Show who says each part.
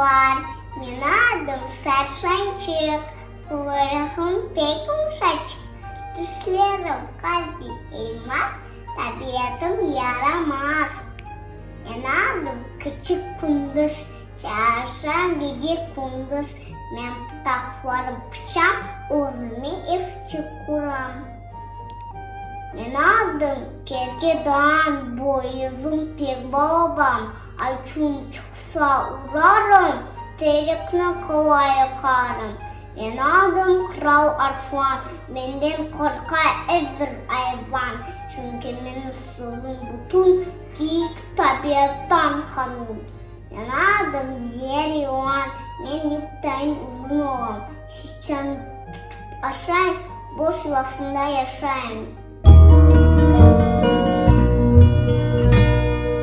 Speaker 1: var. Benim adım sansarçıq. Kulağım pek yumuşacık. Düşlerim kalbi elmas. Tabiatım yaramaz. Benim adım küçük qunduz. Çağırsam gece qunduz. Men taxvarım bıçam. Özümü ifçikuram. Benim adım kerkedan. Boyuzum pek babam. İçün çıksa urarım. Terikne kolay yakarım. Benim adım qıral arslan. Benden korkar bir hayvan. Çünkü benim sözüm bütün geyik tabiattan hanım. Benim adım zeerli. Ben yüktayım uzun oğlum. Şişem tutup aşayım. Boş yuvasında yaşayayım.